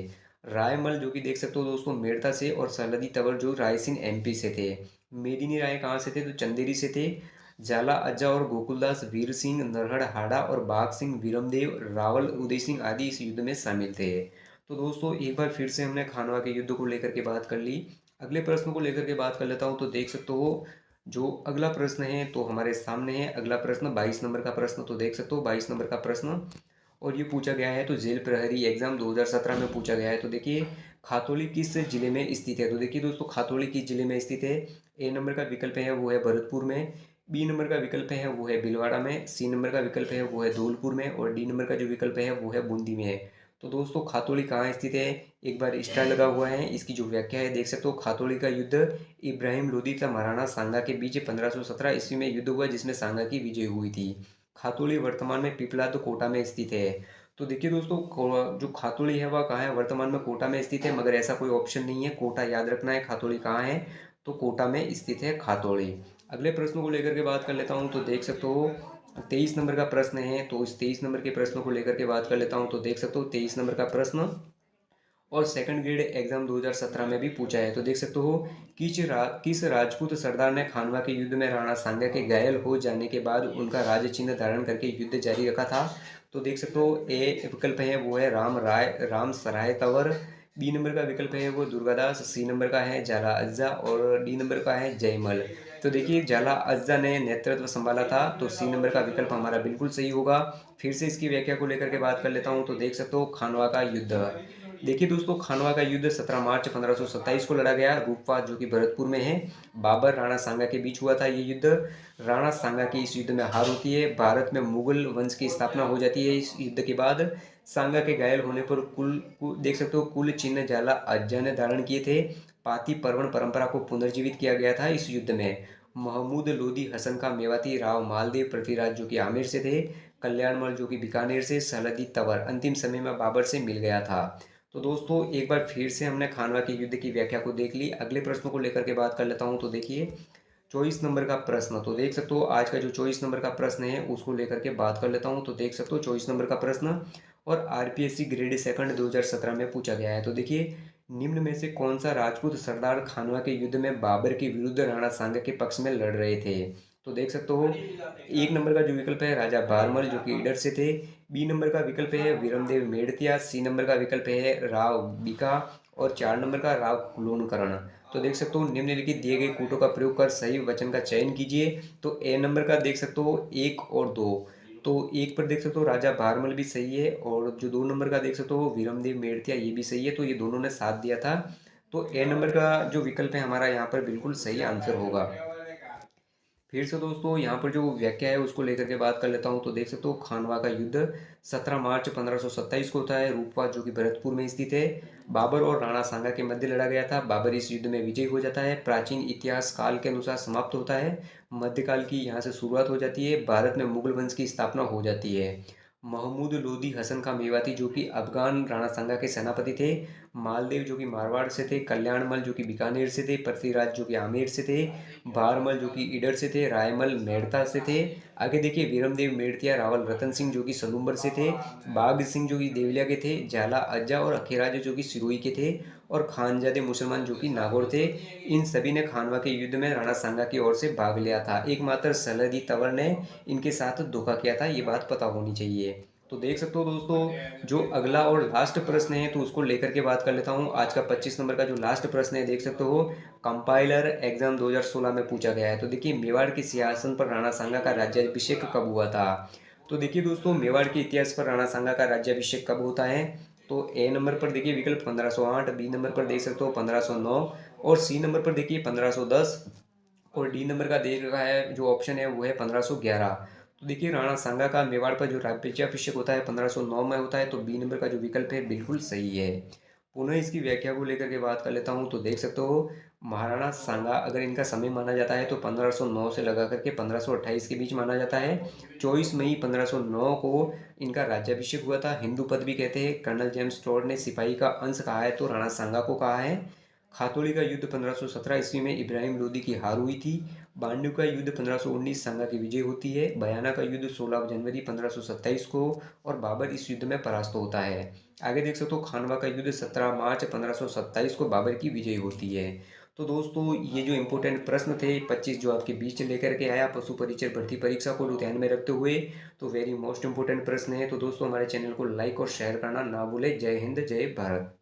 रायमल जो कि देख सकते हो दोस्तों मेड़ता से और सलदी तंवर जो रायसेन एमपी से थे। मेदिनी राय कहाँ से थे तो चंदेरी से थे। झाला अज्जा और गोकुलदास वीर सिंह नरहड़ हाड़ा और बाघ सिंह वीरमदेव रावल उदय सिंह आदि इस युद्ध में शामिल थे। तो दोस्तों एक बार फिर से हमने खानवा के युद्ध को लेकर के बात कर ली। अगले प्रश्न को लेकर के बात कर लेता हूँ। तो देख सकते हो जो अगला प्रश्न है तो हमारे सामने है। अगला प्रश्न 22 नंबर का प्रश्न, तो देख सकते हो 22 नंबर का प्रश्न और ये पूछा गया है तो जेल प्रहरी एग्जाम 2017 में पूछा गया है। तो देखिए खातौली किस जिले में स्थित है। तो देखिए दोस्तों खातौली किस जिले में स्थित है। ए नंबर का विकल्प है वो है भरतपुर में, बी नंबर का विकल्प है वो है भीलवाड़ा में, सी नंबर का विकल्प है वो है धौलपुर में और डी नंबर का जो विकल्प है वो है बूंदी में है। तो दोस्तों खातौली कहाँ स्थित है, एक बार स्टार लगा हुआ है। इसकी जो व्याख्या है देख सकते हो, खातौली का युद्ध इब्राहिम लोदी तथा महाराणा सांगा के बीच 1517 ईस्वी में युद्ध हुआ जिसमें सांगा की विजय हुई थी। खातौली वर्तमान में पिपलाद कोटा में स्थित है। तो देखिए दोस्तों जो खातौली है वह कहाँ है, वर्तमान में कोटा में स्थित है, मगर ऐसा कोई ऑप्शन नहीं है, कोटा याद रखना है। खातौली कहाँ है तो कोटा में स्थित है खातौली। अगले प्रश्न को लेकर के बात कर लेता हूँ। तो देख सकते हो 23 नंबर का प्रश्न है। तो इस 23 नंबर के प्रश्न को लेकर के बात कर लेता हूँ। तो देख सकते हो 23 नंबर का प्रश्न और सेकंड ग्रेड एग्जाम 2017 में भी पूछा है। तो देख सकते हो किस राजपूत सरदार ने खानवा के युद्ध में राणा सांगा के घायल हो जाने के बाद उनका राज चिन्ह धारण करके युद्ध जारी रखा था। तो देख सकते हो ए विकल्प है वो है राम सराय तंवर, बी नंबर का विकल्प है वो दुर्गादास, सी नंबर का है जाला अज्जा और डी नंबर का है जयमल। तो देखिए जाला अज्जा ने नेतृत्व संभाला था, तो सी नंबर का विकल्प हमारा बिल्कुल सही होगा। फिर से इसकी व्याख्या को लेकर के बात कर लेता हूँ। तो देख सकते हो खानवा का युद्ध, देखिए दोस्तों खानवा का युद्ध 17 मार्च 1527 को लड़ा गया रूपवास जो कि भरतपुर में है। बाबर राणा सांगा के बीच हुआ था ये युद्ध। राणा सांगा की इस युद्ध में हार होती है, भारत में मुगल वंश की स्थापना हो जाती है। इस युद्ध के बाद सांगा के घायल होने पर देख सकते हो कुल चिन्ह जाला अज्जा ने धारण किए थे। पाती पर्वन परंपरा को पुनर्जीवित किया गया था इस युद्ध में। महमूद लोदी हसन का मेवाती राव मालदेव पृथ्वीराज जो कि आमेर से थे, कल्याणमल जो कि बीकानेर से, सलदी तंवर अंतिम समय में बाबर से मिल गया था। तो दोस्तों एक बार फिर से हमने खानवा के युद्ध की व्याख्या को देख ली। अगले प्रश्न को लेकर के बात कर लेता हूं। तो देखिए 24 नंबर का प्रश्न, तो देख सकते हो आज का जो 24 नंबर का प्रश्न है उसको लेकर के बात कर लेता हूं। तो देख सकते हो 24 नंबर का प्रश्न और आरपीएससी ग्रेड सेकंड 2017 में पूछा गया है। तो देखिए निम्न में से कौन सा राजपूत सरदार खानवा के युद्ध में बाबर के विरुद्ध राणा सांगा के पक्ष में लड़ रहे थे। तो देख सकते हो एक नंबर का जो विकल्प है राजा बारमल जो कि ईडर से थे, बी नंबर का विकल्प है वीरमदेव मेड़तिया, सी नंबर का विकल्प है राव बीका और 4 नंबर का राव कुलोनकरण। तो देख सकते हो निम्नलिखित दिए गए कूटों का प्रयोग कर सही वचन का चयन कीजिए। तो ए नंबर का देख सकते हो 1 और 2, तो एक पर देख सकते हो राजा भारमल भी सही है और जो 2 नंबर का देख सकते हो वीरमदेव मेड़तिया ये भी सही है, तो ये दोनों ने साथ दिया था। तो ए नंबर का जो विकल्प है हमारा यहाँ पर बिल्कुल सही आंसर होगा। फिर से दोस्तों यहाँ पर जो व्याख्या है उसको लेकर के बात कर लेता हूँ। तो देख सकते हो खानवा का युद्ध 17 मार्च 1527 को होता है रूपवा जो कि भरतपुर में स्थित है। बाबर और राणा सांगा के मध्य लड़ा गया था। बाबर इस युद्ध में विजयी हो जाता है। प्राचीन इतिहास काल के अनुसार समाप्त होता है। मध्यकाल की यहाँ से शुरुआत हो जाती है। भारत में मुगल वंश की स्थापना हो जाती है। महमूद लोदी हसन का मेवाती जो कि अफगान राणा सांगा के सेनापति थे, मालदेव जो कि मारवाड़ से थे, कल्याणमल जो कि बीकानेर से थे, पृथ्वीराज जो कि आमेर से थे, भारमल जो कि ईडर से थे, रायमल मेड़ता से थे। आगे देखिए वीरमदेव मेड़तिया रावल रतन सिंह जो कि सलूम्बर से थे, बाघ सिंह जो कि देवलिया के थे, झाला अज्जा और अखेराज जो कि सिरोही के थे और खानजादे मुसलमान जो कि नागौर थे। इन सभी ने खानवा के युद्ध में राणा सांगा की ओर से भाग लिया था। एकमात्र सलदी तंवर ने इनके साथ धोखा किया था, ये बात पता होनी चाहिए। तो देख सकते हो दोस्तों जो अगला और लास्ट प्रश्न है तो उसको लेकर के बात कर लेता हूँ। आज का 25 नंबर का जो लास्ट प्रश्न है देख सकते हो कंपाइलर एग्जाम 2016 में पूछा गया है। तो देखिए मेवाड़ के सिंहासन पर राणा सांगा का राज्याभिषेक कब हुआ था। तो देखिए दोस्तों मेवाड़ के इतिहास पर राणा सांगा का राज्याभिषेक कब होता है। तो ए नंबर पर देखिए विकल्प 1508, बी नंबर पर देख सकते हो 1509 और सी नंबर पर देखिए 1510 और डी नंबर का दे रखा है जो ऑप्शन है वो है 1511। तो देखिए राणा सांगा का मेवाड़ पर जो राज्याभिषेक होता है 1509 में होता है, तो बी नंबर का जो विकल्प है बिल्कुल सही है। पुनः इसकी व्याख्या को लेकर के बात कर लेता हूँ तो देख सकते हो महाराणा सांगा अगर इनका समय माना जाता है तो 1509 से लगा करके 1528 के बीच माना जाता है। 24 मई 1509 को इनका राज्याभिषेक हुआ था। हिंदू पद भी कहते हैं। कर्नल जेम्स टॉड ने सिपाही का अंश कहा है तो राणा सांगा को कहा है। खातौली का युद्ध 1517 ईस्वी में इब्राहिम लोदी की हार हुई थी। बांडू का युद्ध 1519 सांगा की विजय होती है। बयाना का युद्ध 16 जनवरी 1527 को और बाबर इस युद्ध में परास्त होता है। आगे देख सकते हो खानवा का युद्ध 17 मार्च 1527 को बाबर की विजय होती है। तो दोस्तों ये जो इम्पोर्टेंट प्रश्न थे 25 जो आपके बीच लेकर के आया पशु परिचय भर्ती परीक्षा को ध्यान में रखते हुए, तो वेरी मोस्ट इम्पोर्टेंट प्रश्न है। तो दोस्तों हमारे चैनल को लाइक और शेयर करना ना भूले। जय हिंद जय भारत।